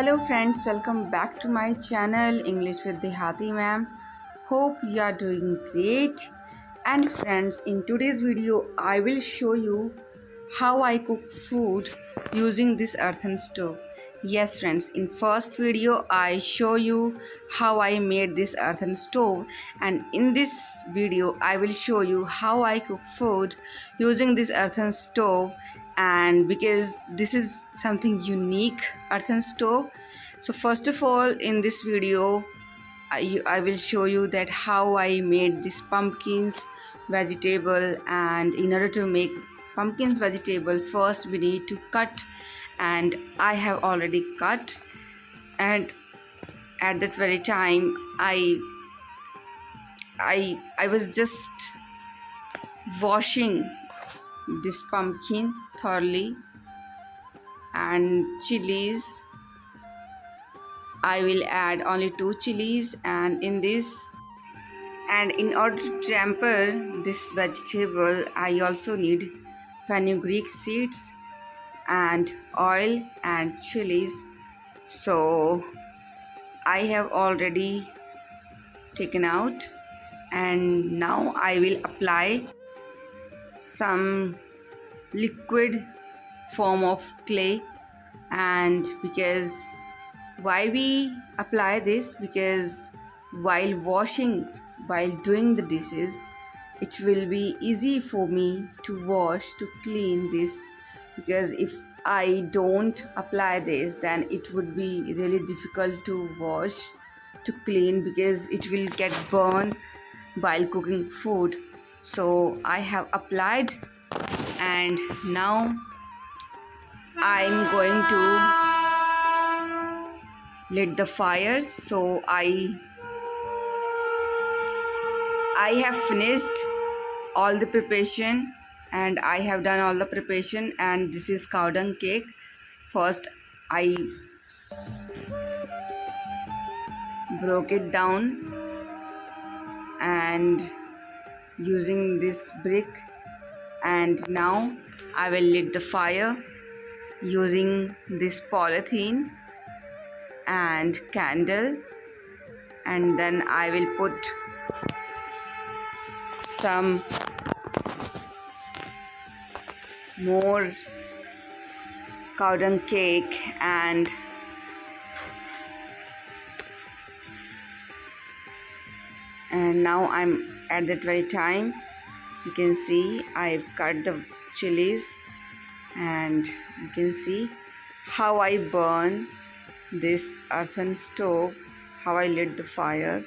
Hello friends, welcome back to my channel English with Dehati ma'am. Hope you are doing great. And friends, in today's video I will show you how I cook food using this earthen stove. Yes friends, in first video I show you how I made this earthen stove, and in this video I will show you how I cook food using this earthen stove. And because this is something unique earthen stove, so first of all in this video I will show you that how I made this pumpkins vegetable. And in order to make pumpkins vegetable, first we need to cut, and I have already cut. And at that very time I was just washing this pumpkin thoroughly. And chilies, I will add only 2 chilies, and in order to temper this vegetable I also need fenugreek seeds and oil and chilies. So I have already taken out, and now I will apply some liquid form of clay. And because why we apply this, because while doing the dishes, it will be easy for me to wash, to clean this. Because if I don't apply this, then it would be really difficult to wash, to clean, because it will get burned while cooking food. So I have applied, and now I'm going to lit the fire. So I have finished all the preparation, and I have done all the preparation. And this is cow dung cake. First I broke it down and using this brick, and now I will lit the fire using this polythene and candle. And then I will put some more cow dung cake, and now I'm at that very time, you can see I've cut the chilies, and you can see how I burn this earthen stove, how I lit the fire.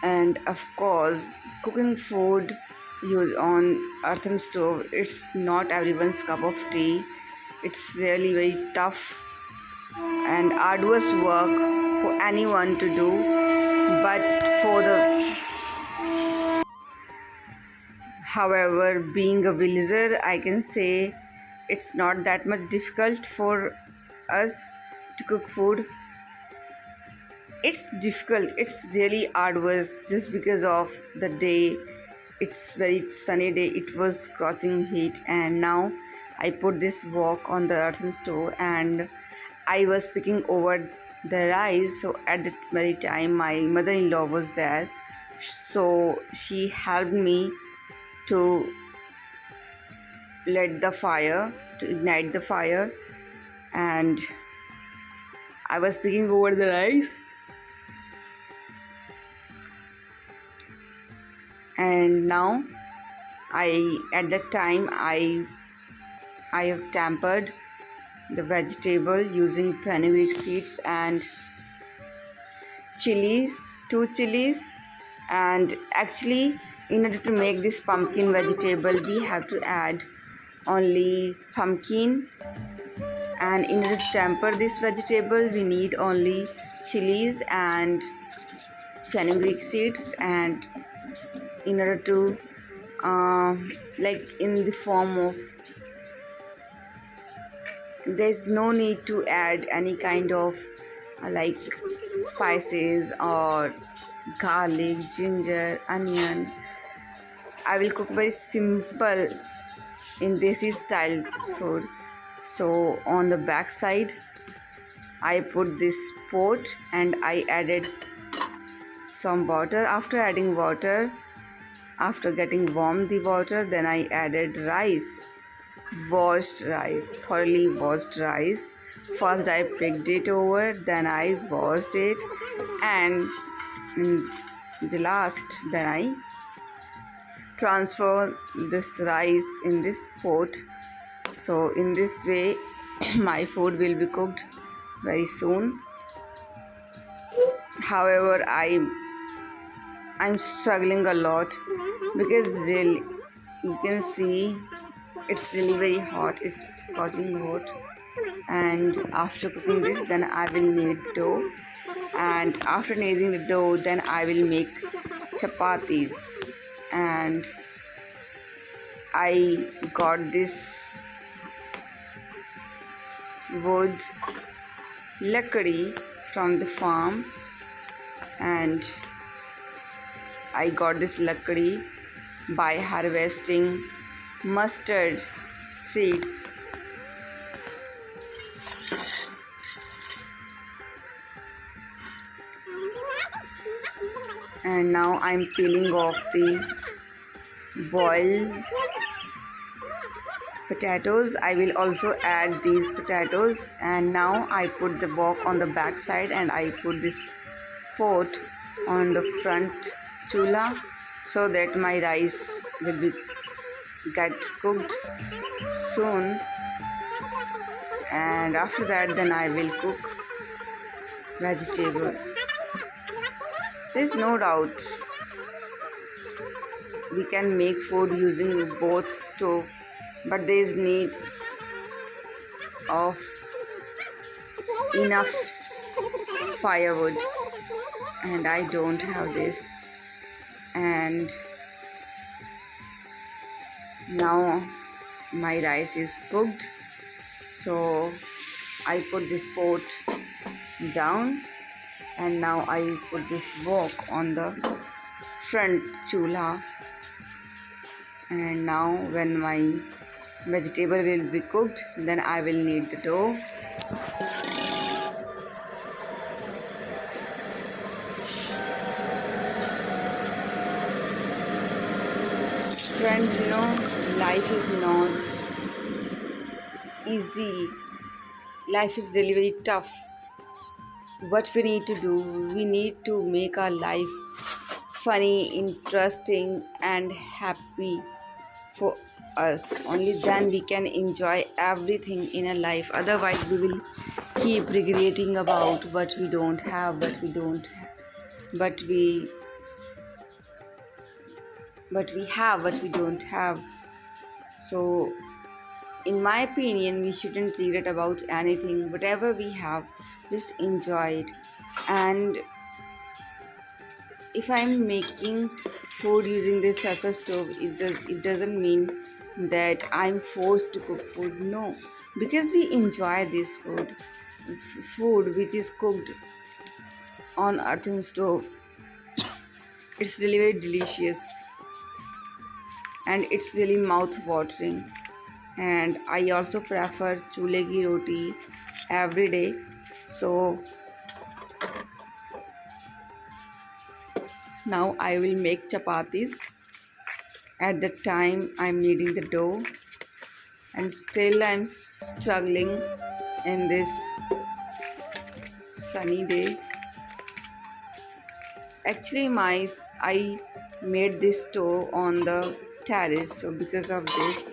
And of course, cooking food used on earthen stove, it's not everyone's cup of tea. It's really very tough and arduous work for anyone to do. But however, being a villager, I can say it's not that much difficult for us to cook food. It's difficult, it's really arduous, just because of the day. It's very sunny day, it was scorching heat. And now I put this wok on the earthen stove, and I was picking over the rice. So at that very time my mother-in-law was there, so she helped me to light the fire, to ignite the fire. And I was picking over the rice, and now at that time I have tempered the vegetable using fenugreek seeds and chilies, 2 chilies. And actually, in order to make this pumpkin vegetable, we have to add only pumpkin, and in order to temper this vegetable we need only chilies and fenugreek seeds. And in order to like in the form of, there's no need to add any kind of like spices or garlic, ginger, onion. I will cook very simple in desi style food. So on the back side I put this pot and I added some water. After adding water, after getting warm the water, then I added rice, thoroughly washed rice. First I picked it over, then I washed it, and in the last then I transfer this rice in this pot. So in this way my food will be cooked very soon. However, I'm struggling a lot because really you can see it's really very hot. It's causing hot. And after cooking this, then I will knead dough. And after kneading the dough, then I will make chapatis. And I got this wood lakadi from the farm, and I got this lakadi by harvesting mustard seeds. And now I'm peeling off the boiled potatoes. I will also add these potatoes, and now I put the wok on the back side and I put this pot on the front chula so that my rice will be get cooked soon. And after that then I will cook vegetable. There's no doubt we can make food using both stove, but there is need of enough firewood, and I don't have this. And now my rice is cooked, so I put this pot down, and now I put this wok on the front chula. And now when my vegetable will be cooked, then I will knead the dough. Friends, life is not easy. Life is really very tough. What we need to do, we need to make our life funny, interesting and happy for us. Only then we can enjoy everything in a life. Otherwise we will keep regretting about what we don't have, what we have, what we don't have. So in my opinion, we shouldn't regret about anything. Whatever we have, just enjoy it. And if I'm making food using this surface stove, it doesn't mean that I'm forced to cook food. No, because we enjoy this food which is cooked on earthen stove. It's really very delicious and it's really mouth watering. And I also prefer chule ki roti every day. So now I will make chapatis. At the time I'm kneading the dough, and still I'm struggling in this sunny day. Actually I made this dough on the terrace, so because of this,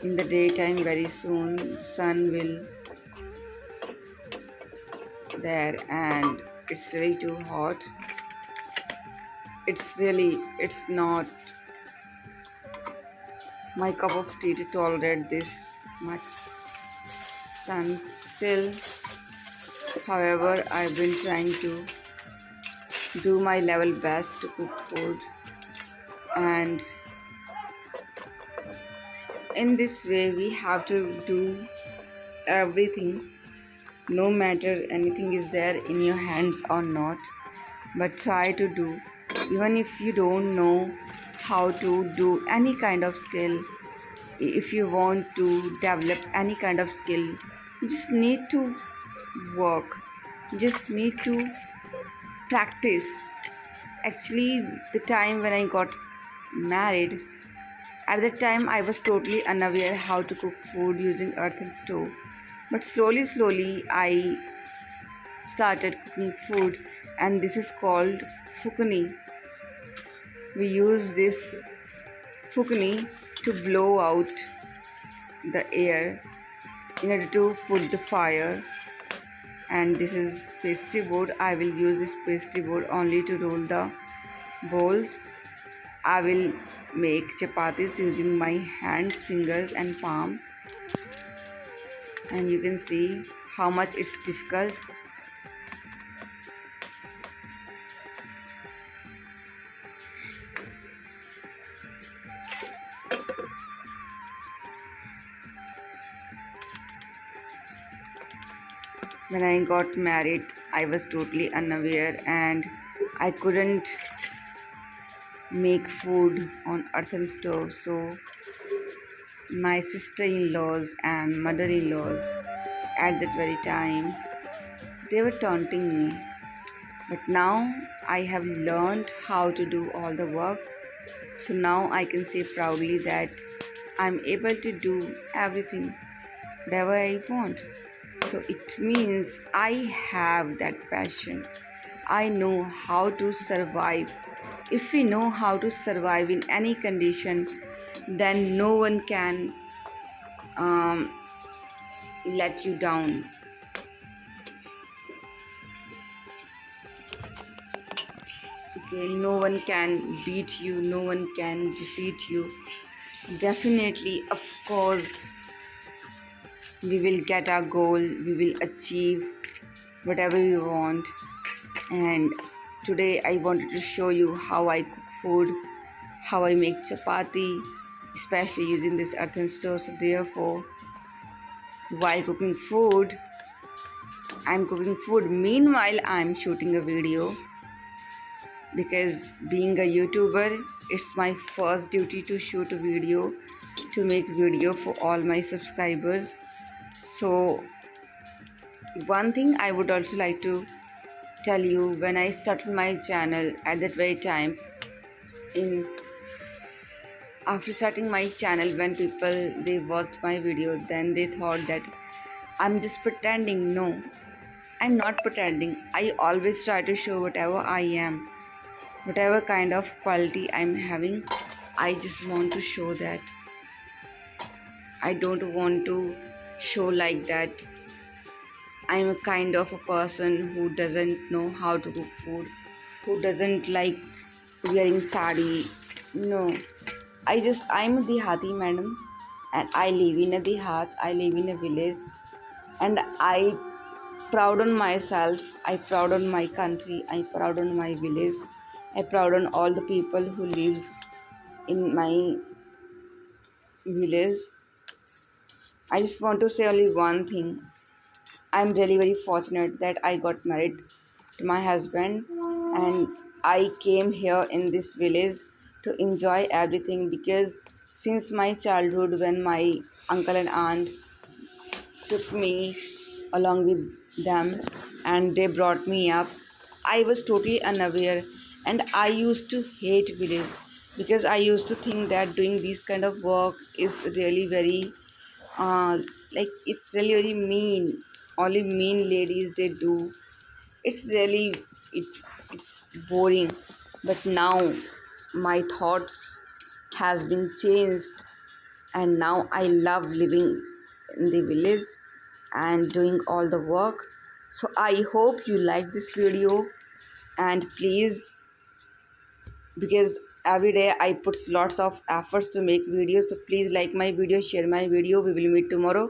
in the daytime very soon sun will there and it's really too hot. It's not my cup of tea to tolerate this much sun still. However, I've been trying to do my level best to cook food, and in this way we have to do everything, no matter anything is there in your hands or not, but try to do. Even if you don't know how to do any kind of skill, if you want to develop any kind of skill, you just need to work, you just need to practice. Actually, the time when I got married, at that time I was totally unaware how to cook food using earthen stove. But slowly I started cooking food, and this is called fukuni. We use this fukuni to blow out the air in order to put the fire. And this is pastry board. I will use this pastry board only to roll the balls. I will make chapatis using my hands, fingers and palm, and you can see how much it's difficult. When I got married, I was totally unaware and I couldn't make food on earthen stove. So my sister-in-laws and mother-in-laws at that very time, they were taunting me. But now I have learned how to do all the work. So now I can say proudly that I'm able to do everything, whatever I want. So it means I have that passion. I know how to survive. If we know how to survive in any condition, then no one can let you down. Okay, no one can beat you, no one can defeat you. Definitely, of course, we will get our goal, we will achieve whatever we want. And today I wanted to show you how I cook food, how I make chapati, especially using this earthen stove. So therefore, while cooking food, I'm cooking food. Meanwhile, I'm shooting a video, because being a YouTuber, it's my first duty to shoot a video, to make video for all my subscribers. So one thing I would also like to tell you, when I started my channel at that very time, after starting my channel, when people they watched my video, then they thought that I'm just pretending. No, I'm not pretending. I always try to show whatever I am, whatever kind of quality I'm having. I just want to show that. I don't want to show like that I'm a kind of a person who doesn't know how to cook food, who doesn't like wearing sari. No, I'm a Dehati madam, and I live in a Dehat, I live in a village, and I proud on myself, I proud on my country, I proud on my village, I proud on all the people who lives in my village. I just want to say only one thing. I'm really very fortunate that I got married to my husband, and I came here in this village to enjoy everything, because since my childhood, when my uncle and aunt took me along with them and they brought me up, I was totally unaware, and I used to hate village, because I used to think that doing this kind of work is really very it's really very mean. Only mean ladies they do. It's really it it's boring. But now my thoughts has been changed, and now I love living in the village and doing all the work. So I hope you like this video, and please, because every day I put lots of efforts to make videos, so please like my video, share my video. We will meet tomorrow.